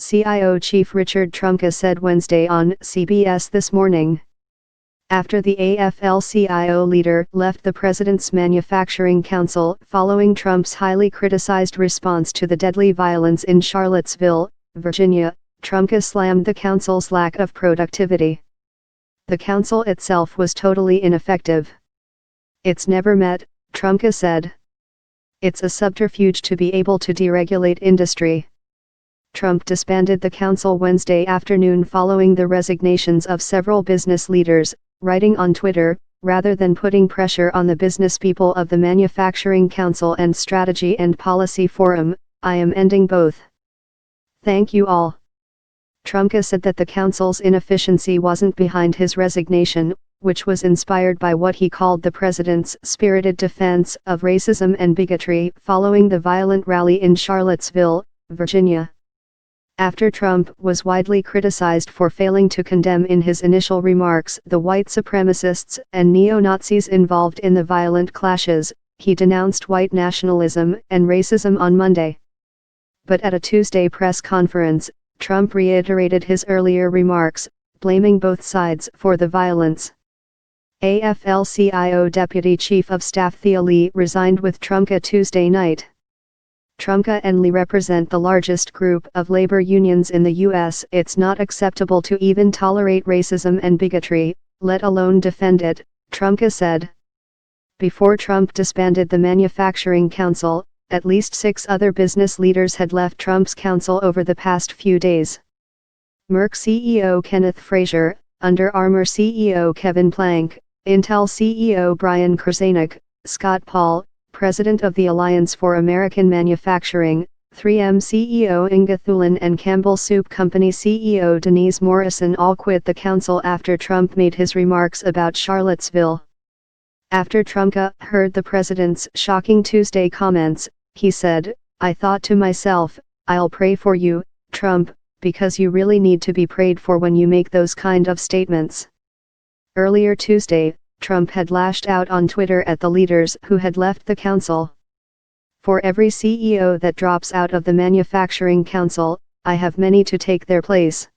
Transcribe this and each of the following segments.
AFL-CIO chief Richard Trumka said Wednesday on CBS This Morning. After the AFL-CIO leader left the President's Manufacturing Council following Trump's highly criticized response to the deadly violence in Charlottesville, Virginia, Trumka slammed the council's lack of productivity. The council itself was totally ineffective. It's never met, Trumka said. It's a subterfuge to be able to deregulate industry. Trump disbanded the council Wednesday afternoon following the resignations of several business leaders, writing on Twitter, rather than putting pressure on the business people of the Manufacturing Council and Strategy and Policy Forum, I am ending both. Thank you all. Trumka said that the council's inefficiency wasn't behind his resignation, which was inspired by what he called the president's spirited defense of racism and bigotry following the violent rally in Charlottesville, Virginia. After Trump was widely criticized for failing to condemn in his initial remarks the white supremacists and neo-Nazis involved in the violent clashes, he denounced white nationalism and racism on Monday. But at a Tuesday press conference, Trump reiterated his earlier remarks, blaming both sides for the violence. AFL-CIO Deputy Chief of Staff Thea Lee resigned with Trumka Tuesday night. Trumka and Lee represent the largest group of labor unions in the U.S. It's not acceptable to even tolerate racism and bigotry, let alone defend it, Trumka said. Before Trump disbanded the Manufacturing Council, at least 6 other business leaders had left Trump's council over the past few days. Merck CEO Kenneth Frazier, Under Armour CEO Kevin Plank, Intel CEO Brian Krzanich, Scott Paul, President of the Alliance for American Manufacturing, 3M CEO Inga Thulin and Campbell Soup Company CEO Denise Morrison all quit the council after Trump made his remarks about Charlottesville. After Trumka heard the president's shocking Tuesday comments, he said, I thought to myself, I'll pray for you, Trump, because you really need to be prayed for when you make those kind of statements. Earlier Tuesday, Trump had lashed out on Twitter at the leaders who had left the council. For every CEO that drops out of the Manufacturing Council, I have many to take their place.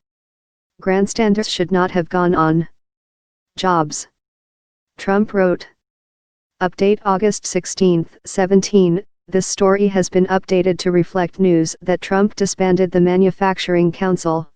Grandstanders should not have gone on jobs. Trump wrote. Update August 16, 17. This story has been updated to reflect news that Trump disbanded the Manufacturing Council.